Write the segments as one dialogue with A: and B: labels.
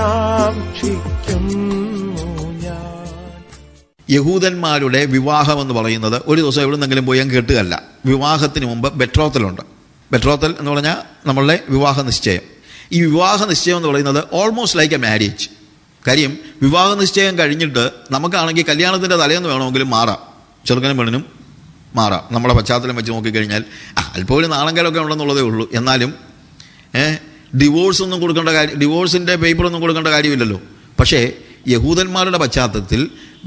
A: കാക്ഷിക്കുന്നു ഞാൻ.
B: യഹൂദന്മാരുടെ വിവാഹം എന്ന് പറയുന്നത് ഒരു ദിവസം എവിടുന്നെങ്കിലും പോയി അങ്ങ് കെട്ടുകയല്ല. വിവാഹത്തിന് മുമ്പ് ബെട്രോത്തലുണ്ട്. ബെട്രോത്തൽ എന്ന് പറഞ്ഞാൽ നമ്മളുടെ വിവാഹ നിശ്ചയം. ഈ വിവാഹ നിശ്ചയം എന്ന് പറയുന്നത് ഓൾമോസ്റ്റ് ലൈക്ക് എ മാരേജ്. കാര്യം വിവാഹ നിശ്ചയം കഴിഞ്ഞിട്ട് നമുക്കാണെങ്കിൽ കല്യാണത്തിൻ്റെ തലേന്ന് വേണമെങ്കിലും മാറാം, ചെറുക്കനും പെണ്ണിനും മാറാം. നമ്മുടെ പശ്ചാത്തലം വെച്ച് നോക്കിക്കഴിഞ്ഞാൽ അല്പം ഒരു നാണങ്കലൊക്കെ ഉണ്ടെന്നുള്ളതേ ഉള്ളൂ. എന്നാലും ഡിവോഴ്സൊന്നും കൊടുക്കേണ്ട കാര്യം, ഡിവോഴ്സിൻ്റെ പേപ്പറൊന്നും കൊടുക്കേണ്ട കാര്യമില്ലല്ലോ. പക്ഷേ യഹൂദന്മാരുടെ പശ്ചാത്തലത്തിൽ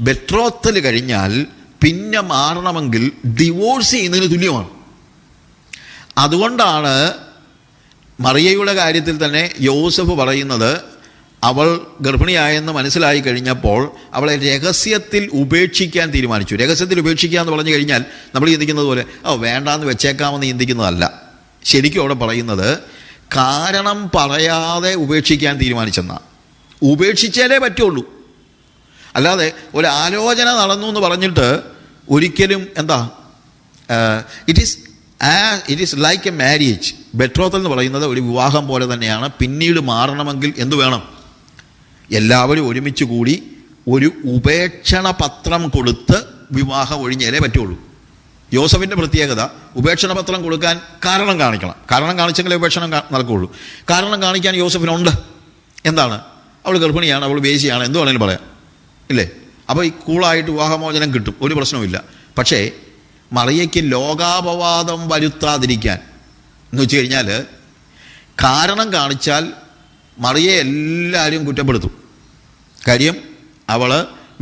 B: ബെട്രോത്തൽ കഴിഞ്ഞാൽ പിന്നെ മാറണമെങ്കിൽ ഡിവോഴ്സ് ചെയ്യുന്നതിന് തുല്യമാണ്. അതുകൊണ്ടാണ് മറിയയുടെ കാര്യത്തിൽ തന്നെ യോസഫ് പറയുന്നത്, അവൾ ഗർഭിണിയായെന്ന് മനസ്സിലായി കഴിഞ്ഞപ്പോൾ അവളെ രഹസ്യത്തിൽ ഉപേക്ഷിക്കാൻ തീരുമാനിച്ചു. രഹസ്യത്തിൽ ഉപേക്ഷിക്കുക എന്ന് പറഞ്ഞു കഴിഞ്ഞാൽ നമ്മൾ ചിന്തിക്കുന്നത് പോലെ വേണ്ടാന്ന് വെച്ചേക്കാമെന്ന് ചിന്തിക്കുന്നതല്ല. ശരിക്കും അവിടെ പറയുന്നത് കാരണം പറയാതെ ഉപേക്ഷിക്കാൻ തീരുമാനിച്ചെന്നാണ്. ഉപേക്ഷിച്ചാലേ പറ്റുള്ളൂ. അല്ലാതെ ഒരു ആലോചന നടന്നു എന്ന് പറഞ്ഞിട്ട് ഒരിക്കലും it is like a marriage. Betrothal എന്ന് പറയുന്നത് ഒരു വിവാഹം പോലെ തന്നെയാണ്. പിന്നീട് മാറണമെങ്കിൽ എന്തു വേണം? എല്ലാവരും ഒരുമിച്ച് കൂടി ഒരു ഉപേക്ഷണ പത്രം കൊടുത്ത് വിവാഹം ഒഴിഞ്ഞാലേ പറ്റുള്ളൂ. യോസഫിൻ്റെ പ്രത്യേകത ഉപേക്ഷണ പത്രം കൊടുക്കാൻ കാരണം കാണിക്കണം. കാരണം കാണിച്ചെങ്കിലേ ഉപേക്ഷണം നടക്കുകയുള്ളൂ. കാരണം കാണിക്കാൻ യോസഫിനുണ്ട്. എന്താണ്? അവൾ ഗർഭിണിയാണ്, അവൾ വേശ്യയാണ്, എന്ത് വേണമെങ്കിലും പറയാം, ഇല്ലേ? അപ്പോൾ ഈ കൂളായിട്ട് വിവാഹമോചനം കിട്ടും, ഒരു പ്രശ്നവുമില്ല. പക്ഷേ മറിയയ്ക്ക് ലോകാപവാദം വരുത്താതിരിക്കാൻ എന്ന് വെച്ച് കഴിഞ്ഞാൽ കാരണം കാണിച്ചാൽ മറിയെ എല്ലാവരും കുറ്റപ്പെടുത്തും. കാര്യം അവൾ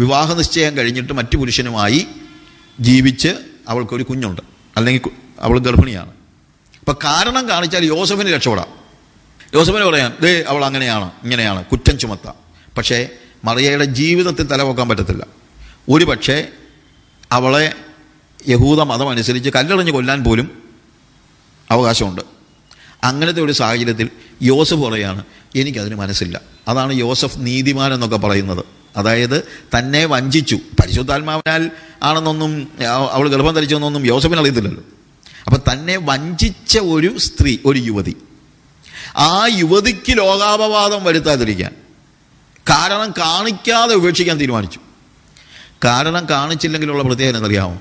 B: വിവാഹ നിശ്ചയം കഴിഞ്ഞിട്ട് മറ്റു പുരുഷനുമായി ജീവിച്ച് അവൾക്കൊരു കുഞ്ഞുണ്ട്, അല്ലെങ്കിൽ അവൾ ഗർഭിണിയാണ്. അപ്പം കാരണം കാണിച്ചാൽ യോസഫിന് രക്ഷപ്പെടാം. യോസഫിന് പറയാം അവൾ അങ്ങനെയാണ് ഇങ്ങനെയാണ്, കുറ്റം ചുമത്താം. പക്ഷേ മറിയയുടെ ജീവിതത്തിൽ തലവെക്കാൻ പറ്റത്തില്ല. ഒരു പക്ഷേ അവളെ യഹൂദ മതം അനുസരിച്ച് കല്ലെറിഞ്ഞ് കൊല്ലാൻ പോലും അവകാശമുണ്ട്. അങ്ങനത്തെ ഒരു സാഹചര്യത്തിൽ യോസഫ് പറയാണ്, എനിക്കതിന് മനസ്സില്ല. അതാണ് യോസഫ് നീതിമാൻ എന്നൊക്കെ പറയുന്നത്. അതായത് തന്നെ വഞ്ചിച്ചു, പരിശുദ്ധാത്മാവിനാൽ ആണെന്നൊന്നും അവൾ ഗർഭം ധരിച്ചെന്നൊന്നും യോസഫിന് അറിയത്തില്ലല്ലോ. അപ്പം തന്നെ വഞ്ചിച്ച ഒരു സ്ത്രീ, ഒരു യുവതി, ആ യുവതിക്ക് ലോകാപവാദം വരുത്താതിരിക്കാൻ കാരണം കാണിക്കാതെ ഉപേക്ഷിക്കാൻ തീരുമാനിച്ചു. കാരണം കാണിച്ചില്ലെങ്കിലുള്ള പ്രത്യേകത എന്നറിയാമോ?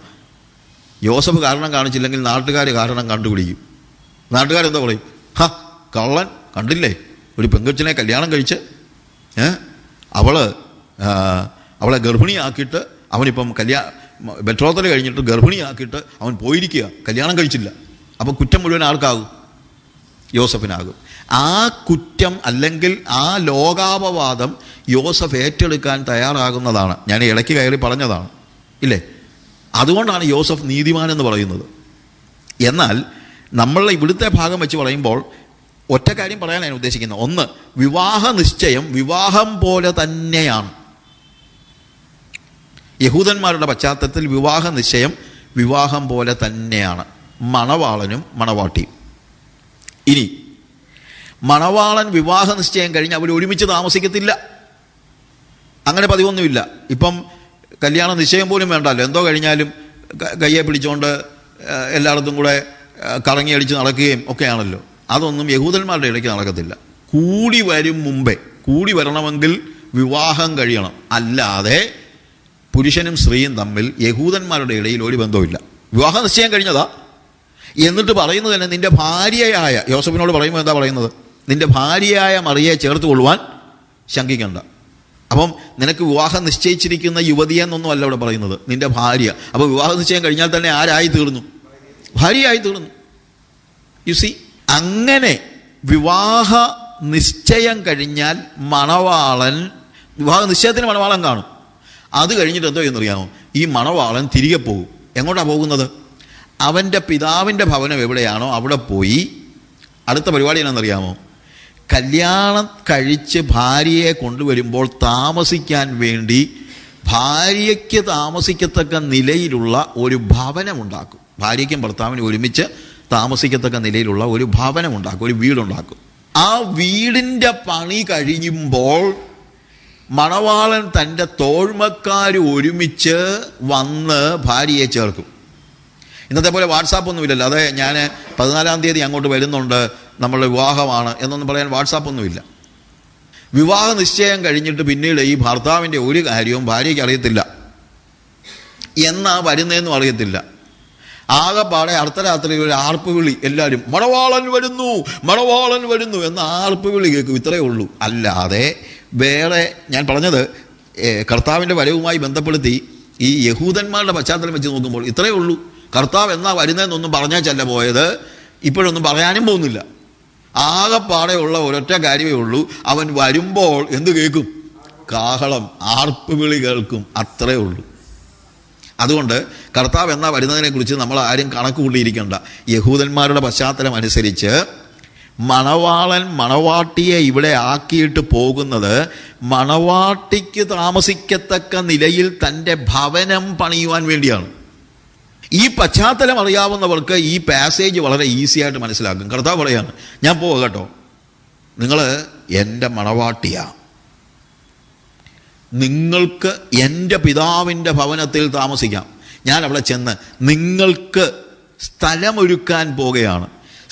B: യോസഫ് കാരണം കാണിച്ചില്ലെങ്കിൽ നാട്ടുകാർ കാരണം കണ്ടുപിടിക്കും. നാട്ടുകാരെന്താ പറയും? കള്ളൻ കണ്ടില്ലേ, ഒരു പെങ്കൊച്ചിനെ കല്യാണം കഴിച്ച് അവളെ ഗർഭിണിയാക്കിയിട്ട് അവനിപ്പം ബെട്രോത്തൽ കഴിഞ്ഞിട്ട് ഗർഭിണിയാക്കിയിട്ട് അവൻ പോയിരിക്കുക, കല്യാണം കഴിച്ചില്ല. അപ്പോൾ കുറ്റം മുഴുവൻ ആർക്കാകും? യോസഫിനാകും. ആ കുറ്റം അല്ലെങ്കിൽ ആ ലോകാപവാദം യോസഫ് ഏറ്റെടുക്കാൻ തയ്യാറാകുന്നതാണ്. ഞാൻ ഇടയ്ക്ക് കയറി പറഞ്ഞതാണ്, ഇല്ലേ? അതുകൊണ്ടാണ് യോസഫ് നീതിമാൻ എന്ന് പറയുന്നത്. എന്നാൽ നമ്മൾ ഇവിടുത്തെ ഭാഗം വെച്ച് പറയുമ്പോൾ ഒറ്റ കാര്യം പറയാനാണ് ഉദ്ദേശിക്കുന്നത്. ഒന്ന്, വിവാഹ നിശ്ചയം വിവാഹം പോലെ തന്നെയാണ്. യഹൂദന്മാരുടെ പശ്ചാത്തലത്തിൽ വിവാഹ നിശ്ചയം വിവാഹം പോലെ തന്നെയാണ്, മണവാളനും മണവാട്ടിയും. ഇനി മണവാളൻ വിവാഹ നിശ്ചയം കഴിഞ്ഞ് അവർ ഒരുമിച്ച് താമസിക്കത്തില്ല. അങ്ങനെ പതിവൊന്നുമില്ല. ഇപ്പം കല്യാണ നിശ്ചയം പോലും വേണ്ടല്ലോ, എന്തോ കഴിഞ്ഞാലും കയ്യെ പിടിച്ചുകൊണ്ട് എല്ലായിടത്തും കൂടെ കറങ്ങിയടിച്ച് നടക്കുകയും ഒക്കെയാണല്ലോ. അതൊന്നും യഹൂദന്മാരുടെ ഇടയ്ക്ക് നടക്കത്തില്ല. കൂടി വരും മുമ്പേ, കൂടി വരണമെങ്കിൽ വിവാഹം കഴിയണം. അല്ലാതെ പുരുഷനും സ്ത്രീയും തമ്മിൽ യഹൂദന്മാരുടെ ഇടയിൽ ഒരു ബന്ധവുമില്ല. വിവാഹ നിശ്ചയം കഴിഞ്ഞതാ. എന്നിട്ട് പറയുന്നത് തന്നെ നിന്റെ ഭാര്യയായ, യോസഫിനോട് പറയുമ്പോൾ എന്താ പറയുന്നത്? നിന്റെ ഭാര്യയായ മറിയെ ചേർത്ത് കൊള്ളുവാൻ ശങ്കിക്കണ്ട. അപ്പം നിനക്ക് വിവാഹം നിശ്ചയിച്ചിരിക്കുന്ന യുവതിയെന്നൊന്നും അല്ല ഇവിടെ പറയുന്നത്, നിന്റെ ഭാര്യ. അപ്പോൾ വിവാഹ നിശ്ചയം കഴിഞ്ഞാൽ തന്നെ ആരായി തീർന്നു? ഭാര്യയായി തീർന്നു. യു സി, അങ്ങനെ വിവാഹ നിശ്ചയം കഴിഞ്ഞാൽ മണവാളൻ, വിവാഹ നിശ്ചയത്തിന് മണവാളൻ കാണും. അത് കഴിഞ്ഞിട്ട് എന്തോ എന്നറിയാമോ? ഈ മണവാളൻ തിരികെ പോകും. എങ്ങോട്ടാണ് പോകുന്നത്? അവൻ്റെ പിതാവിൻ്റെ ഭവനം എവിടെയാണോ അവിടെ പോയി അടുത്ത പരിപാടി എന്നാണെന്നറിയാമോ? കല്യാണം കഴിച്ച് ഭാര്യയെ കൊണ്ടുവരുമ്പോൾ താമസിക്കാൻ വേണ്ടി ഭാര്യയ്ക്ക് താമസിക്കത്തക്ക നിലയിലുള്ള ഒരു ഭവനമുണ്ടാക്കും. ഭാര്യയ്ക്കും ഭർത്താവിനും ഒരുമിച്ച് താമസിക്കത്തക്ക നിലയിലുള്ള ഒരു ഭവനമുണ്ടാക്കും, ഒരു വീടുണ്ടാക്കും. ആ വീടിൻ്റെ പണി കഴിയുമ്പോൾ മണവാളൻ തൻ്റെ തോഴ്മക്കാർ ഒരുമിച്ച് വന്ന് ഭാര്യയെ ചേർക്കും. ഇന്നത്തെ പോലെ വാട്സാപ്പൊന്നുമില്ലല്ലോ. അതെ, ഞാൻ 14-ാം തീയതി അങ്ങോട്ട് വരുന്നുണ്ട്, നമ്മളുടെ വിവാഹമാണ് എന്നൊന്നും പറയാൻ വാട്സാപ്പൊന്നുമില്ല. വിവാഹ നിശ്ചയം കഴിഞ്ഞിട്ട് പിന്നീട് ഈ ഭർത്താവിൻ്റെ ഒരു കാര്യവും ഭാര്യയ്ക്ക് അറിയത്തില്ല, എന്നാ വരുന്നതെന്നും അറിയത്തില്ല. ആകെപ്പാടെ അർദ്ധരാത്രി ഒരു ആർപ്പ് വിളി, എല്ലാവരും മണവാളൻ വരുന്നു മണവാളൻ വരുന്നു എന്ന ആർപ്പ് വിളി കേൾക്കും. ഇത്രയേ ഉള്ളൂ. അല്ലാതെ വേറെ, ഞാൻ പറഞ്ഞത് കർത്താവിൻ്റെ വരവുമായി ബന്ധപ്പെടുത്തി ഈ യഹൂദന്മാരുടെ പശ്ചാത്തലം വെച്ച് നോക്കുമ്പോൾ ഇത്രയേ ഉള്ളൂ. കർത്താവ് എന്നാ വരുന്നതെന്നൊന്നും പറഞ്ഞാച്ചല്ല പോയത്, ഇപ്പോഴൊന്നും പറയാനും പോകുന്നില്ല. ആകെപ്പാടെ ഉള്ള ഒരൊറ്റ കാര്യമേ ഉള്ളൂ, അവൻ വരുമ്പോൾ എന്ത് കേൾക്കും? കാഹളം, ആർപ്പ് വിളി കേൾക്കും. അത്രേ ഉള്ളൂ. അതുകൊണ്ട് കർത്താവ് എന്നാ വരുന്നതിനെക്കുറിച്ച് നമ്മൾ ആരും കണക്ക് കൂട്ടിയിരിക്കേണ്ട. യഹൂദന്മാരുടെ പശ്ചാത്തലം അനുസരിച്ച് മണവാളൻ മണവാട്ടിയെ ഇവിടെ ആക്കിയിട്ട് പോകുന്നത് മണവാട്ടിക്ക് താമസിക്കത്തക്ക നിലയിൽ തൻ്റെ ഭവനം പണിയുവാൻ വേണ്ടിയാണ്. ഈ പശ്ചാത്തലം അറിയാവുന്നവർക്ക് ഈ പാസേജ് വളരെ ഈസി ആയിട്ട് മനസ്സിലാക്കും. കർത്താവ് പറയാണ്, ഞാൻ പോവുക കേട്ടോ, നിങ്ങൾ എൻ്റെ മണവാട്ടിയാ, നിങ്ങൾക്ക് എൻ്റെ പിതാവിൻ്റെ ഭവനത്തിൽ താമസിക്കാം. ഞാൻ അവിടെ ചെന്ന് നിങ്ങൾക്ക് സ്ഥലമൊരുക്കാൻ പോകുകയാണ്.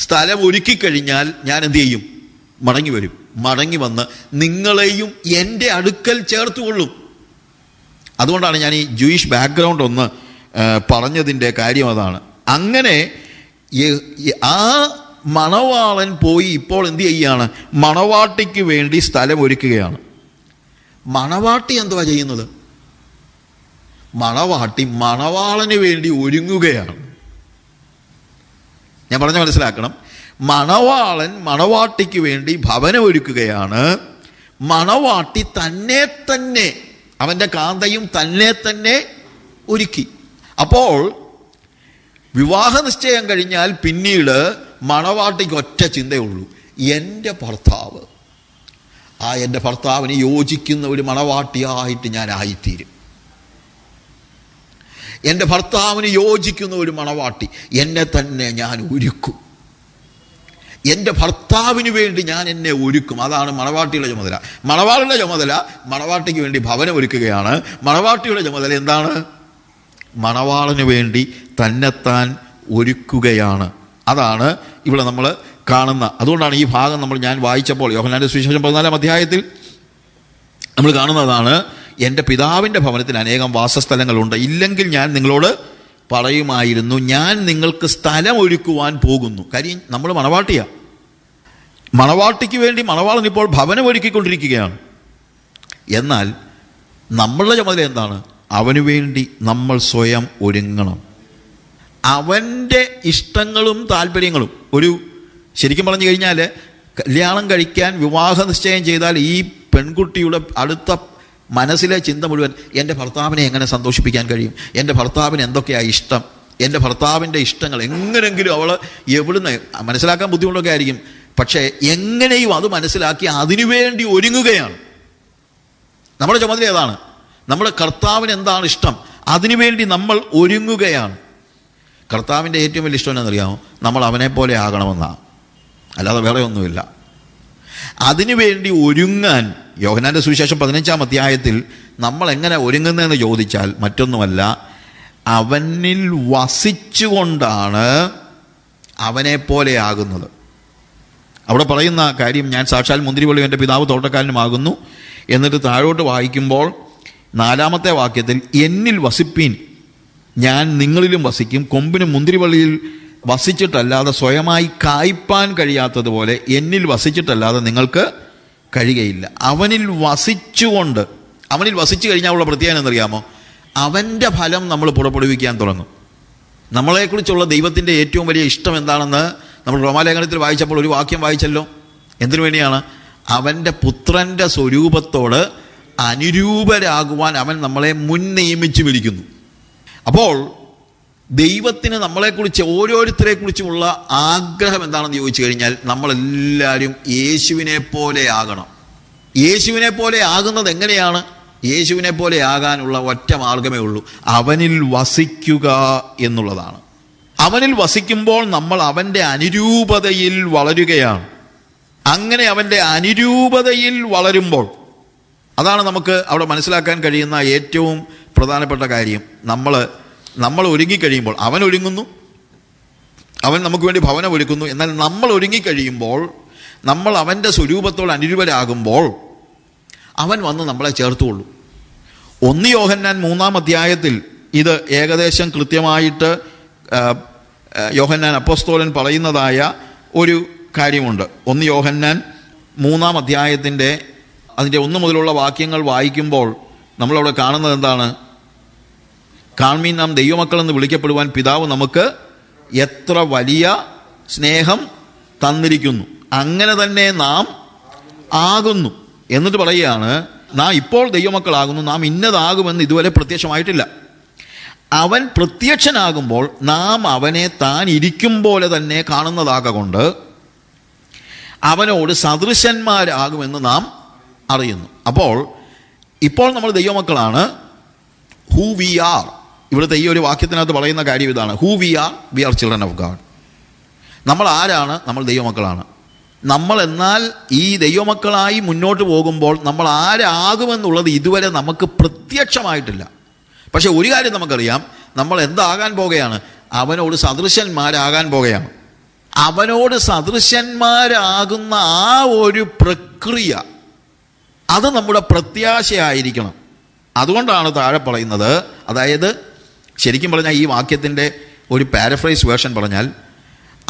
B: സ്ഥലം ഒരുക്കിക്കഴിഞ്ഞാൽ ഞാൻ എന്തു ചെയ്യും? മടങ്ങി വരും. മടങ്ങി വന്ന് നിങ്ങളെയും എൻ്റെ അടുക്കൽ ചേർത്തുകൊള്ളും. അതുകൊണ്ടാണ് ഞാൻ ഈ ജൂയിഷ് ബാക്ക്ഗ്രൗണ്ട് ഒന്ന് പറഞ്ഞതിൻ്റെ കാര്യം അതാണ്. അങ്ങനെ ആ മണവാളൻ പോയി ഇപ്പോൾ എന്തു ചെയ്യുകയാണ്? മണവാട്ടിക്ക് വേണ്ടി സ്ഥലം ഒരുക്കുകയാണ്. മണവാട്ടി എന്തുവാ ചെയ്യുന്നത്? മണവാട്ടി മണവാളന് വേണ്ടി ഒരുങ്ങുകയാണ്. ഞാൻ പറഞ്ഞ മനസ്സിലാക്കണം. മണവാളൻ മണവാട്ടിക്ക് വേണ്ടി ഭവനം ഒരുക്കുകയാണ്. മണവാട്ടി തന്നെ തന്നെ, അവൻ്റെ കാന്തയും തന്നെ തന്നെ ഒരുക്കി. അപ്പോൾ വിവാഹ നിശ്ചയം കഴിഞ്ഞാൽ പിന്നീട് മണവാട്ടിക്ക് ഒറ്റ ചിന്തയുള്ളൂ, എൻ്റെ ഭർത്താവ്, എൻ്റെ ഭർത്താവിന് യോജിക്കുന്ന ഒരു മണവാട്ടിയായിട്ട് ഞാൻ ആയിത്തീരും. എൻ്റെ ഭർത്താവിന് യോജിക്കുന്ന ഒരു മണവാട്ടി എന്നെ തന്നെ ഞാൻ ഒരുക്കും. എൻ്റെ ഭർത്താവിന് വേണ്ടി ഞാൻ എന്നെ ഒരുക്കും. അതാണ് മണവാട്ടിയുടെ ചുമതല. മണവാളിൻ്റെ ചുമതല മണവാട്ടിക്ക് വേണ്ടി ഭവനം ഒരുക്കുകയാണ്. മണവാട്ടിയുടെ ചുമതല എന്താണ്? മണവാളന് വേണ്ടി തന്നെത്താൻ ഒരുക്കുകയാണ്. അതാണ് ഇവിടെ നമ്മൾ കാണുന്ന. അതുകൊണ്ടാണ് ഈ ഭാഗം ഞാൻ വായിച്ചപ്പോൾ യോഹന്നാന്റെ സുവിശേഷം 14-ാം അധ്യായത്തിൽ നമ്മൾ കാണുന്നതാണ്, എൻ്റെ പിതാവിൻ്റെ ഭവനത്തിൽ അനേകം വാസസ്ഥലങ്ങളുണ്ട്, ഇല്ലെങ്കിൽ ഞാൻ നിങ്ങളോട് പറയുമായിരുന്നു, ഞാൻ നിങ്ങൾക്ക് സ്ഥലം ഒരുക്കുവാൻ പോകുന്നു. കാര്യം നമ്മൾ മണവാട്ടിയാണ്. മണവാട്ടിക്ക് വേണ്ടി മണവാളൻ ഇപ്പോൾ ഭവനം ഒരുക്കിക്കൊണ്ടിരിക്കുകയാണ്. എന്നാൽ നമ്മളുടെ ചുമതല എന്താണ്? അവന് വേണ്ടി നമ്മൾ സ്വയം ഒരുങ്ങണം. അവൻ്റെ ഇഷ്ടങ്ങളും താല്പര്യങ്ങളും, ശരിക്കും പറഞ്ഞു കഴിഞ്ഞാൽ കല്യാണം കഴിക്കാൻ വിവാഹ നിശ്ചയം ചെയ്താൽ ഈ പെൺകുട്ടിയുടെ അടുത്ത മനസ്സിലെ ചിന്ത മുഴുവൻ എൻ്റെ ഭർത്താവിനെ എങ്ങനെ സന്തോഷിപ്പിക്കാൻ കഴിയും, എൻ്റെ ഭർത്താവിന് എന്തൊക്കെയാണ് ഇഷ്ടം, എൻ്റെ ഭർത്താവിൻ്റെ ഇഷ്ടങ്ങൾ എങ്ങനെങ്കിലും അവൾ എവിടുന്ന് മനസ്സിലാക്കാൻ ബുദ്ധിമുട്ടൊക്കെ ആയിരിക്കും, പക്ഷേ എങ്ങനെയും അത് മനസ്സിലാക്കി അതിനുവേണ്ടി ഒരുങ്ങുകയാണ്. നമ്മുടെ ചുമതല ഏതാണ്? നമ്മുടെ കർത്താവിന് എന്താണ് ഇഷ്ടം, അതിനുവേണ്ടി നമ്മൾ ഒരുങ്ങുകയാണ്. കർത്താവിൻ്റെ ഏറ്റവും വലിയ ഇഷ്ടം എന്നറിയാമോ? നമ്മൾ അവനെ പോലെ ആകണമെന്നാണ്, അല്ലാതെ വേറെ ഒന്നുമില്ല. അതിനുവേണ്ടി ഒരുങ്ങാൻ യോഹന്നാന്റെ സുവിശേഷം 15-ാം അധ്യായത്തിൽ നമ്മൾ എങ്ങനെ ഒരുങ്ങുന്നതെന്ന് ചോദിച്ചാൽ മറ്റൊന്നുമല്ല, അവനിൽ വസിച്ചുകൊണ്ടാണ് അവനെപ്പോലെ ആകുന്നത്. അവിടെ പറയുന്ന കാര്യം, ഞാൻ സാക്ഷാൽ മുന്തിരിവള്ളിയും എൻ്റെ പിതാവ് തോട്ടക്കാരനുമാകുന്നു. എന്നിട്ട് താഴോട്ട് വായിക്കുമ്പോൾ 4-ാമത്തെ വാക്യത്തിൽ, എന്നിൽ വസിപ്പീൻ, ഞാൻ നിങ്ങളിലും വസിക്കും. കൊമ്പിന് മുന്തിരിവള്ളിയിൽ വസിച്ചിട്ടല്ലാതെ സ്വയമായി കായ്പാൻ കഴിയാത്തതുപോലെ എന്നിൽ വസിച്ചിട്ടല്ലാതെ നിങ്ങൾക്ക് കഴിയുകയില്ല. അവനിൽ വസിച്ചുകൊണ്ട്, അവനിൽ വസിച്ചു കഴിഞ്ഞാൽ ഉള്ള പ്രത്യേകത എന്നറിയാമോ? അവൻ്റെ ഫലം നമ്മൾ പുറപ്പെടുവിക്കാൻ തുടങ്ങും. നമ്മളെക്കുറിച്ചുള്ള ദൈവത്തിൻ്റെ ഏറ്റവും വലിയ ഇഷ്ടം എന്താണെന്ന് നമ്മൾ റോമാലേഖനത്തിൽ വായിച്ചപ്പോൾ ഒരു വാക്യം വായിച്ചല്ലോ. എന്തിനു വേണ്ടിയാണ്? അവൻ്റെ പുത്രൻ്റെ സ്വരൂപത്തോട് അനുരൂപരാകുവാൻ അവൻ നമ്മളെ മുൻ നിയമിച്ചു വിളിക്കുന്നു. അപ്പോൾ ദൈവത്തിന് നമ്മളെക്കുറിച്ച് ഓരോരുത്തരെക്കുറിച്ചുമുള്ള ആഗ്രഹം എന്താണെന്ന് ചോദിച്ചു കഴിഞ്ഞാൽ നമ്മളെല്ലാവരും യേശുവിനെ പോലെ ആകണം. യേശുവിനെ പോലെ ആകുന്നത് എങ്ങനെയാണ്? യേശുവിനെ പോലെ ആകാനുള്ള ഒറ്റ മാർഗമേ ഉള്ളൂ, അവനിൽ വസിക്കുക എന്നുള്ളതാണ്. അവനിൽ വസിക്കുമ്പോൾ നമ്മൾ അവൻ്റെ അനുരൂപതയിൽ വളരുകയാണ്. അങ്ങനെ അവൻ്റെ അനുരൂപതയിൽ വളരുമ്പോൾ, അതാണ് നമുക്ക് അവിടെ മനസ്സിലാക്കാൻ കഴിയുന്ന ഏറ്റവും പ്രധാനപ്പെട്ട കാര്യം. നമ്മൾ ഒരുങ്ങിക്കഴിയുമ്പോൾ, അവൻ ഒരുങ്ങുന്നു, അവൻ നമുക്ക് വേണ്ടി ഭവനം ഒരുക്കുന്നു. എന്നാൽ നമ്മൾ ഒരുങ്ങിക്കഴിയുമ്പോൾ, നമ്മൾ അവൻ്റെ സ്വരൂപത്തോട് അനുരൂപരാകുമ്പോൾ അവൻ വന്ന് നമ്മളെ ചേർത്തുകൊള്ളൂ. 1 യോഹന്നാൻ 3-ാം അധ്യായത്തിൽ ഇത് ഏകദേശം കൃത്യമായിട്ട് യോഹന്നാൻ അപ്പോസ്തലൻ പറയുന്നതായ ഒരു കാര്യമുണ്ട്. 1 യോഹന്നാൻ 3-ാം അധ്യായത്തിൻ്റെ അതിൻ്റെ 1 മുതലുള്ള വാക്യങ്ങൾ വായിക്കുമ്പോൾ നമ്മളവിടെ കാണുന്നത് എന്താണ്? കാൺമീൻ, നാം ദൈവമക്കളെന്ന് വിളിക്കപ്പെടുവാൻ പിതാവ് നമുക്ക് എത്ര വലിയ സ്നേഹം തന്നിരിക്കുന്നു, അങ്ങനെ തന്നെ നാം ആകുന്നു. എന്നിട്ട് പറയുകയാണ്, നാം ഇപ്പോൾ ദൈവമക്കളാകുന്നു, നാം ഇന്നതാകുമെന്ന് ഇതുവരെ പ്രത്യക്ഷമായിട്ടില്ല. അവൻ പ്രത്യക്ഷനാകുമ്പോൾ നാം അവനെ താൻ ഇരിക്കും പോലെ തന്നെ കാണുന്നതാകൊണ്ട് അവനോട് സദൃശന്മാരാകുമെന്ന് നാം അറിയുന്നു. അപ്പോൾ ഇപ്പോൾ നമ്മൾ ദൈവമക്കളാണ്. ഹൂ വി ആർ, ഇവിടുത്തെ ഈ ഒരു വാക്യത്തിനകത്ത് പറയുന്ന കാര്യം ഇതാണ്. Who V are children of God. നമ്മൾ ആരാണ്? നമ്മൾ ദൈവമക്കളാണ്. നമ്മൾ എന്നാൽ ഈ ദൈവമക്കളായി മുന്നോട്ട് പോകുമ്പോൾ നമ്മൾ ആരാകുമെന്നുള്ളത് ഇതുവരെ നമുക്ക് പ്രത്യക്ഷമായിട്ടില്ല. പക്ഷെ ഒരു കാര്യം നമുക്കറിയാം, നമ്മൾ എന്താകാൻ പോകുകയാണ്? അവനോട് സദൃശന്മാരാകാൻ പോകുകയാണ്. അവനോട് സദൃശന്മാരാകുന്ന ആ ഒരു പ്രക്രിയ, അത് നമ്മുടെ പ്രത്യാശയായിരിക്കണം. അതുകൊണ്ടാണ് താഴെ പറയുന്നത്, അതായത് ശരിക്കും പറഞ്ഞാൽ ഈ വാക്യത്തിൻ്റെ ഒരു പാരഫ്രൈസ് വേർഷൻ പറഞ്ഞാൽ,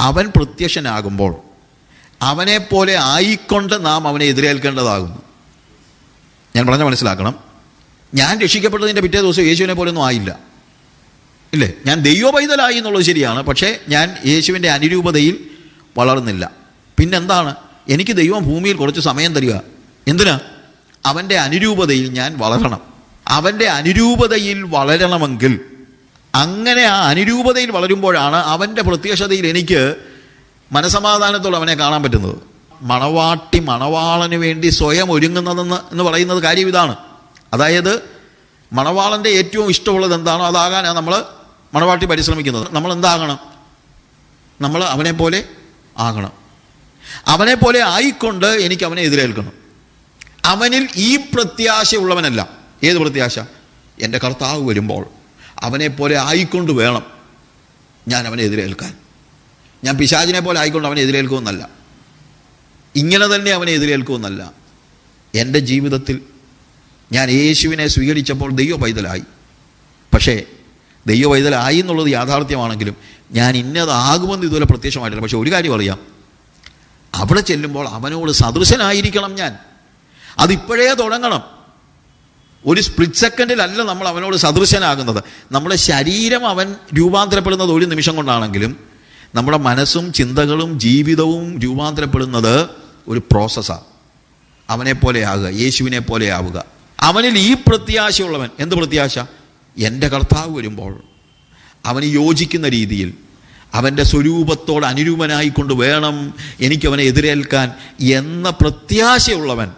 B: അവൻ പ്രത്യക്ഷനാകുമ്പോൾ അവനെപ്പോലെ ആയിക്കൊണ്ട് നാം അവനെ എതിരേൽക്കേണ്ടതാകുന്നു. ഞാൻ പറഞ്ഞ മനസ്സിലാക്കണം. ഞാൻ രക്ഷിക്കപ്പെട്ടതിൻ്റെ പിറ്റേ ദിവസം യേശുവിനെ പോലൊന്നും ആയില്ല, ഇല്ലേ? ഞാൻ ദൈവപൈതലായി എന്നുള്ളത് ശരിയാണ്, പക്ഷേ ഞാൻ യേശുവിൻ്റെ അനുരൂപതയിൽ വളർന്നില്ല. പിന്നെന്താണ്? എനിക്ക് ദൈവം ഭൂമിയിൽ കുറച്ച് സമയം തരിക. എന്തിനാ? അവൻ്റെ അനുരൂപതയിൽ ഞാൻ വളരണം. അവൻ്റെ അനുരൂപതയിൽ വളരണമെങ്കിൽ, അങ്ങനെ ആ അനുരൂപതയിൽ വളരുമ്പോഴാണ് അവൻ്റെ പ്രത്യക്ഷതയിൽ എനിക്ക് മനസമാധാനത്തോടെ അവനെ കാണാൻ പറ്റുന്നത്. മണവാട്ടി മണവാളന് വേണ്ടി സ്വയം ഒരുങ്ങുന്നതെന്ന് പറയുന്നത് കാര്യം ഇതാണ്. അതായത് മണവാളൻ്റെ ഏറ്റവും ഇഷ്ടമുള്ളത് എന്താണോ അതാകാനാണ് നമ്മൾ മണവാട്ടി പരിശ്രമിക്കുന്നത്. നമ്മൾ എന്താകണം? നമ്മൾ അവനെപ്പോലെ ആകണം. അവനെപ്പോലെ ആയിക്കൊണ്ട് എനിക്ക് അവനെ എതിരേൽക്കണം. അവനിൽ ഈ പ്രത്യാശയുള്ളവനല്ല. ഏത് പ്രത്യാശ? എൻ്റെ കർത്താവ് വരുമ്പോൾ അവനെപ്പോലെ ആയിക്കൊണ്ട് വേണം ഞാൻ അവനെ എതിരേൽക്കാൻ. ഞാൻ പിശാചിനെ പോലെ ആയിക്കൊണ്ട് അവനെ എതിരേൽക്കുമെന്നല്ല, ഇങ്ങനെ തന്നെ അവനെ എതിരേൽക്കുമെന്നല്ല. എൻ്റെ ജീവിതത്തിൽ ഞാൻ യേശുവിനെ സ്വീകരിച്ചപ്പോൾ ദൈവ പൈതലായി. പക്ഷേ ദൈവ പൈതലായി എന്നുള്ളത് യാഥാർത്ഥ്യമാണെങ്കിലും ഞാൻ ഇന്നതാകുമെന്ന് ഇതുവരെ പ്രത്യക്ഷമായിട്ടില്ല. പക്ഷെ ഒരു കാര്യം അറിയാം, അവിടെ ചെല്ലുമ്പോൾ അവനോട് സദൃശനായിരിക്കണം ഞാൻ. അതിപ്പോഴേ തുടങ്ങണം. ഒരു സ്പ്ലിറ്റ് സെക്കൻഡിലല്ല നമ്മൾ അവനോട് സദൃശനാകുന്നത്. നമ്മുടെ ശരീരം അവൻ രൂപാന്തരപ്പെടുന്നത് ഒരു നിമിഷം കൊണ്ടാണെങ്കിലും നമ്മുടെ മനസ്സും ചിന്തകളും ജീവിതവും രൂപാന്തരപ്പെടുന്നത് ഒരു പ്രോസസ്സാണ്. അവനെപ്പോലെ ആകുക, യേശുവിനെ പോലെ ആവുക. അവനിൽ ഈ പ്രത്യാശയുള്ളവൻ, എന്ത് പ്രത്യാശ? എൻ്റെ കർത്താവ് വരുമ്പോൾ അവന് യോജിക്കുന്ന രീതിയിൽ അവൻ്റെ സ്വരൂപത്തോട് അനുരൂപനായിക്കൊണ്ട് വേണം എനിക്കവനെ എതിരേൽക്കാൻ എന്ന പ്രത്യാശയുള്ളവൻ,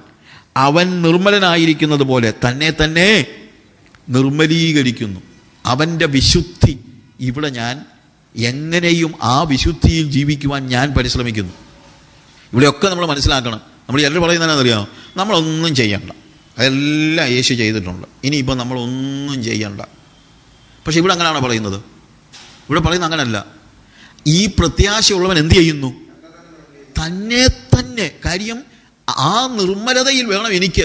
B: അവൻ നിർമ്മലനായിരിക്കുന്നത് പോലെ തന്നെ തന്നെ നിർമ്മലീകരിക്കുന്നു. അവൻ്റെ വിശുദ്ധി ഇവിടെ ഞാൻ എങ്ങനെയും ആ വിശുദ്ധിയിൽ ജീവിക്കുവാൻ ഞാൻ പരിശ്രമിക്കുന്നു. ഇവിടെയൊക്കെ നമ്മൾ മനസ്സിലാക്കണം. നമ്മൾ എല്ലാവരും പറയുന്നതെന്നറിയാമോ? നമ്മളൊന്നും ചെയ്യണ്ട, അതെല്ലാം യേശു ചെയ്തിട്ടുണ്ട്, ഇനിയിപ്പോൾ നമ്മളൊന്നും ചെയ്യണ്ട. പക്ഷെ ഇവിടെ അങ്ങനെയാണോ പറയുന്നത്? ഇവിടെ പറയുന്നത് അങ്ങനെയല്ല. ഈ പ്രത്യാശയുള്ളവൻ എന്ത് ചെയ്യുന്നു? തന്നെ തന്നെ. കാര്യം ആ നിർമ്മലതയിൽ വേണം എനിക്ക്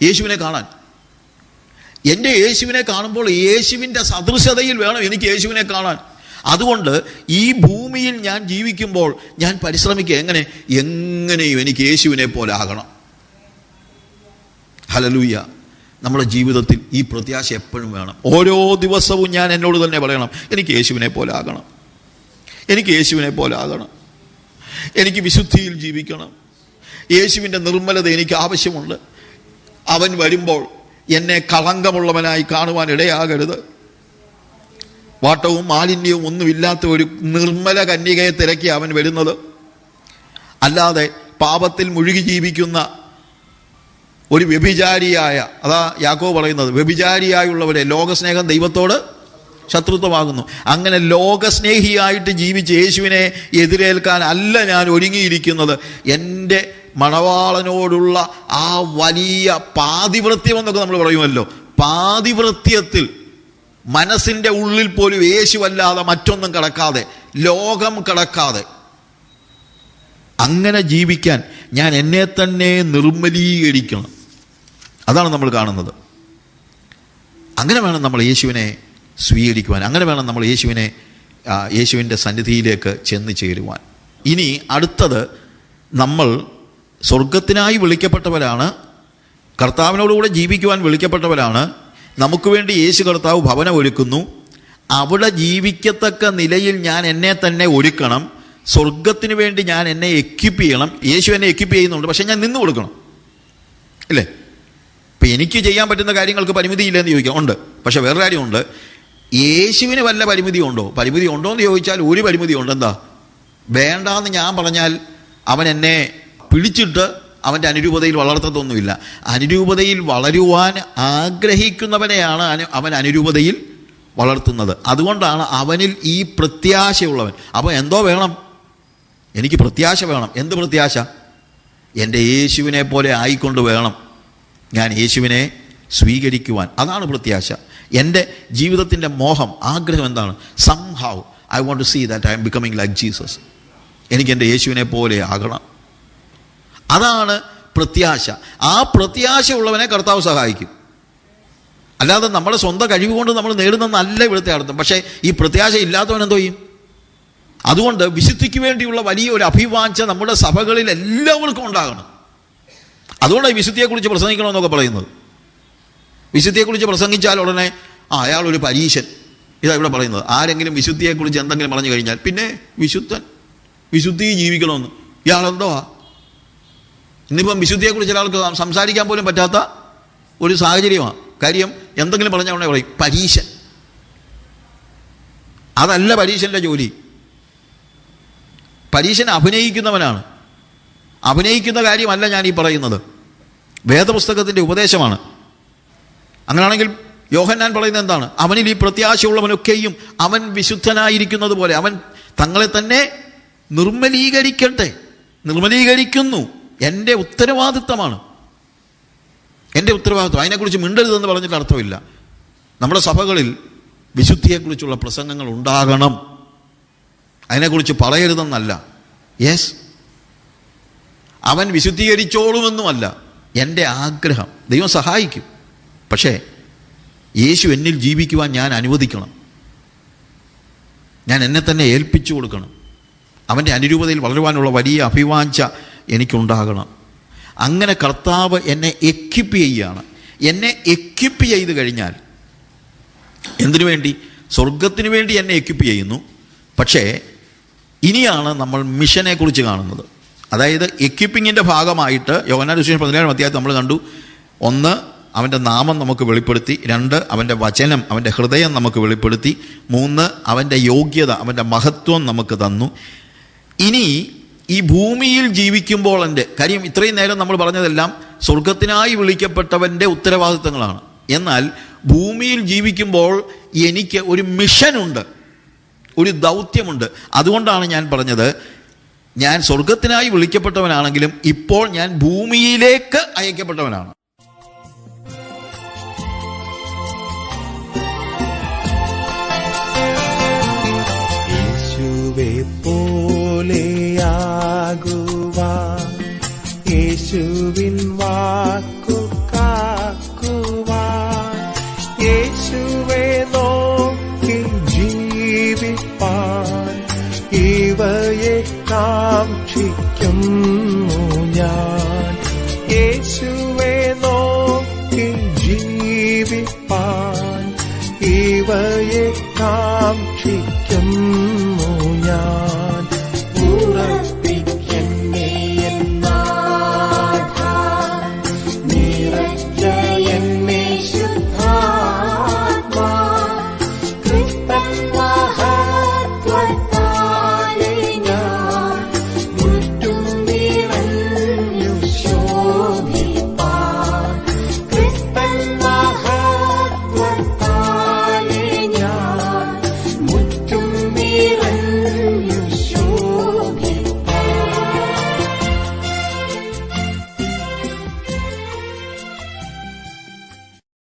B: യേശുവിനെ കാണാൻ. എൻ്റെ യേശുവിനെ കാണുമ്പോൾ യേശുവിൻ്റെ സദൃശതയിൽ വേണം എനിക്ക് യേശുവിനെ കാണാൻ. അതുകൊണ്ട് ഈ ഭൂമിയിൽ ഞാൻ ജീവിക്കുമ്പോൾ ഞാൻ പരിശ്രമിക്കുക, എങ്ങനെയും എനിക്ക് യേശുവിനെ പോലെ ആകണം. ഹല്ലേലൂയ. നമ്മുടെ ജീവിതത്തിൽ ഈ പ്രത്യാശ എപ്പോഴും വേണം. ഓരോ ദിവസവും ഞാൻ എന്നോട് തന്നെ പറയണം, എനിക്ക് യേശുവിനെ പോലെ ആകണം, എനിക്ക് യേശുവിനെ പോലെ ആകണം, എനിക്ക് വിശുദ്ധിയിൽ ജീവിക്കണം, യേശുവിൻ്റെ നിർമ്മലത എനിക്ക് ആവശ്യമുണ്ട്. അവൻ വരുമ്പോൾ എന്നെ കളങ്കമുള്ളവനായി കാണുവാൻ ഇടയാകരുത്. വാട്ടവും മാലിന്യവും ഒന്നുമില്ലാത്ത ഒരു നിർമ്മല കന്യകയെ തിരക്കി അവൻ വരുന്നത്. അല്ലാതെ പാപത്തിൽ മുഴുകി ജീവിക്കുന്ന ഒരു വ്യഭിചാരിയായ, അതാ യാക്കോബ് പറയുന്നത്, വ്യഭിചാരിയായുള്ളവരെ ലോകസ്നേഹം ദൈവത്തോട് ശത്രുത്വമാകുന്നു. അങ്ങനെ ലോകസ്നേഹിയായിട്ട് ജീവിച്ച് യേശുവിനെ എതിരേൽക്കാൻ അല്ല ഞാൻ ഒരുങ്ങിയിരിക്കുന്നത്. എൻ്റെ മണവാളനോടുള്ള ആ വലിയ പാതിവൃത്യം എന്നൊക്കെ നമ്മൾ പറയുമല്ലോ, പാതിവൃത്യത്തിൽ മനസ്സിൻ്റെ ഉള്ളിൽ പോലും യേശുവല്ലാതെ മറ്റൊന്നും കടക്കാതെ, ലോകം കടക്കാതെ അങ്ങനെ ജീവിക്കാൻ ഞാൻ എന്നെ തന്നെ നിർമ്മലീകരിക്കണം. അതാണ് നമ്മൾ കാണുന്നത്. അങ്ങനെ വേണം നമ്മൾ യേശുവിനെ സ്വീകരിക്കുവാൻ. അങ്ങനെ വേണം നമ്മൾ യേശുവിൻ്റെ സന്നിധിയിലേക്ക് ചെന്ന് ചേരുവാൻ. ഇനി അടുത്തത്, നമ്മൾ സ്വർഗത്തിനായി വിളിക്കപ്പെട്ടവരാണ്, കർത്താവിനോടുകൂടെ ജീവിക്കുവാൻ വിളിക്കപ്പെട്ടവരാണ്. നമുക്ക് വേണ്ടി യേശു കർത്താവ് ഭവനം ഒരുക്കുന്നു. അവിടെ ജീവിക്കത്തക്ക നിലയിൽ ഞാൻ എന്നെ തന്നെ ഒരുക്കണം. സ്വർഗത്തിന് വേണ്ടി ഞാൻ എന്നെ എക്വിപ്പ് ചെയ്യണം. യേശു എന്നെ എക്വിപ്പ് ചെയ്യുന്നുണ്ട്, പക്ഷെ ഞാൻ നിന്ന് കൊടുക്കണം, ഇല്ലേ? ഇപ്പം എനിക്ക് ചെയ്യാൻ പറ്റുന്ന കാര്യങ്ങൾക്ക് പരിമിതിയില്ലെന്ന് ചോദിക്കാം. ഉണ്ട്. പക്ഷെ വേറെ കാര്യമുണ്ട്, യേശുവിന് വല്ല പരിമിതി ഉണ്ടോ? പരിമിതി ഉണ്ടോ എന്ന് ചോദിച്ചാൽ ഒരു പരിമിതി ഉണ്ട്. എന്താ? വേണ്ടാന്ന് ഞാൻ പറഞ്ഞാൽ അവൻ എന്നെ പിടിച്ചിട്ട് അവൻ്റെ അനുരൂപതയിൽ വളർത്തത്തൊന്നുമില്ല. അനുരൂപതയിൽ വളരുവാൻ ആഗ്രഹിക്കുന്നവനെയാണ് അവൻ അനുരൂപതയിൽ വളർത്തുന്നത്. അതുകൊണ്ടാണ് അവനിൽ ഈ പ്രത്യാശയുള്ളവൻ. അപ്പോൾ എന്തോ വേണം? എനിക്ക് പ്രത്യാശ വേണം. എന്ത് പ്രത്യാശ? എൻ്റെ യേശുവിനെ പോലെ ആയിക്കൊണ്ട് വേണം ഞാൻ യേശുവിനെ സ്വീകരിക്കുവാൻ. അതാണ് പ്രത്യാശ. എൻ്റെ ജീവിതത്തിൻ്റെ മോഹം, ആഗ്രഹം എന്താണ്? Somehow I want to see that I am becoming like Jesus. എനിക്ക് എൻ്റെ യേശുവിനെ പോലെ ആകണം. അതാണ് പ്രത്യാശ. ആ പ്രത്യാശ ഉള്ളവനെ കർത്താവ് സഹായിക്കും. അല്ലാതെ നമ്മുടെ സ്വന്തം കഴിവ് കൊണ്ട് നമ്മൾ നേടുന്നതല്ല ഇവിടുത്തെ അർത്ഥം. പക്ഷേ ഈ പ്രത്യാശ ഇല്ലാത്തവൻ എന്തോ ചെയ്യും? അതുകൊണ്ട് വിശുദ്ധിക്ക് വേണ്ടിയുള്ള വലിയൊരു അഭിവാഞ്ച നമ്മുടെ സഭകളിൽ എല്ലാവർക്കും ഉണ്ടാകണം. അതുകൊണ്ടാണ് വിശുദ്ധിയെക്കുറിച്ച് പ്രസംഗിക്കണമെന്നൊക്കെ പറയുന്നത്. വിശുദ്ധിയെക്കുറിച്ച് പ്രസംഗിച്ചാൽ ഉടനെ അയാളൊരു പരീശൻ, ഇതാ ഇവിടെ പറയുന്നത്. ആരെങ്കിലും വിശുദ്ധിയെക്കുറിച്ച് എന്തെങ്കിലും പറഞ്ഞു കഴിഞ്ഞാൽ പിന്നെ വിശുദ്ധൻ, വിശുദ്ധി ജീവിക്കണമെന്ന്, ഇയാളെന്തോ? ഇന്നിപ്പം വിശുദ്ധിയെക്കുറിച്ച് ഒരാൾക്ക് സംസാരിക്കാൻ പോലും പറ്റാത്ത ഒരു സാഹചര്യമാണ്. കാര്യം എന്തെങ്കിലും പറഞ്ഞാൽ ഉടനെ പറയും പരീശൻ. അതല്ല പരീശൻ്റെ ജോലി. പരീശൻ അഭിനയിക്കുന്നവനാണ്. അഭിനയിക്കുന്ന കാര്യമല്ല ഞാൻ ഈ പറയുന്നത്, വേദപുസ്തകത്തിൻ്റെ ഉപദേശമാണ്. അങ്ങനെയാണെങ്കിൽ യോഹന്നാൻ പറയുന്നത് എന്താണ്? അവനിൽ ഈ പ്രത്യാശയുള്ളവനൊക്കെയും അവൻ വിശുദ്ധനായിരിക്കുന്നത് പോലെ അവൻ തങ്ങളെ തന്നെ നിർമ്മലീകരിക്കട്ടെ. നിർമ്മലീകരിക്കുന്നു. എൻ്റെ ഉത്തരവാദിത്തമാണ്, എൻ്റെ ഉത്തരവാദിത്വം. അതിനെക്കുറിച്ച് മിണ്ടരുതെന്ന് പറഞ്ഞിട്ട് അർത്ഥമില്ല. നമ്മുടെ സഭകളിൽ വിശുദ്ധിയെക്കുറിച്ചുള്ള പ്രസംഗങ്ങൾ ഉണ്ടാകണം. അതിനെക്കുറിച്ച് പറയരുതെന്നല്ല. യെസ്, അവൻ വിശുദ്ധീകരിച്ചോളുമെന്നുമല്ല എൻ്റെ ആഗ്രഹം. ദൈവം സഹായിക്കും. പക്ഷേ യേശു എന്നിൽ ജീവിക്കുവാൻ ഞാൻ അനുവദിക്കണം. ഞാൻ എന്നെ തന്നെ ഏൽപ്പിച്ചു കൊടുക്കണം. അവൻ്റെ അനുരൂപതയിൽ വളരുവാനുള്ള വലിയ അഭിവാഞ്ച എനിക്കുണ്ടാകണം. അങ്ങനെ കർത്താവ് എന്നെ എക്വിപ്പ് ചെയ്യുകയാണ്. എന്നെ എക്വിപ്പ് ചെയ്ത് കഴിഞ്ഞാൽ എന്തിനു വേണ്ടി? സ്വർഗത്തിന് വേണ്ടി എന്നെ എക്വിപ്പ് ചെയ്യുന്നു. പക്ഷേ ഇനിയാണ് നമ്മൾ മിഷനെ കുറിച്ച് കാണുന്നത്. അതായത് എക്വിപ്പിങ്ങിൻ്റെ ഭാഗമായിട്ട് യോഹന്നാൻ സുവിശേഷം 17-ാം അധ്യായത്തിൽ നമ്മൾ കണ്ടു. 1, അവൻ്റെ നാമം നമുക്ക് വെളിപ്പെടുത്തി. 2, അവൻ്റെ വചനം, അവൻ്റെ ഹൃദയം നമുക്ക് വെളിപ്പെടുത്തി. 3, അവൻ്റെ യോഗ്യത, അവൻ്റെ മഹത്വം നമുക്ക് തന്നു. ഇനി ഈ ഭൂമിയിൽ ജീവിക്കുമ്പോൾ എൻ്റെ കാര്യം, ഇത്രയും നേരം നമ്മൾ പറഞ്ഞതെല്ലാം സ്വർഗത്തിനായി വിളിക്കപ്പെട്ടവൻ്റെ ഉത്തരവാദിത്തങ്ങളാണ്. എന്നാൽ ഭൂമിയിൽ ജീവിക്കുമ്പോൾ എനിക്ക് ഒരു മിഷനുണ്ട്, ഒരു ദൗത്യമുണ്ട്. അതുകൊണ്ടാണ് ഞാൻ പറഞ്ഞത്, ഞാൻ സ്വർഗത്തിനായി വിളിക്കപ്പെട്ടവനാണെങ്കിലും ഇപ്പോൾ ഞാൻ ഭൂമിയിലേക്ക് അയക്കപ്പെട്ടവനാണ്.
A: യേശുവേ പോലെയാകുവാൻ, യേശുവിൻ വാക്കു കാക്കുവാൻ, യേശുവേ നോക്കി ജീവിപ്പാൻ ഇവയെ കാക്ഷിക്കുന്നു ഞാൻ. യേശുവേ നോക്കി ജീവിപ്പാൻ ഇവയെ കാക്ഷിക്കുന്നു ഞാൻ.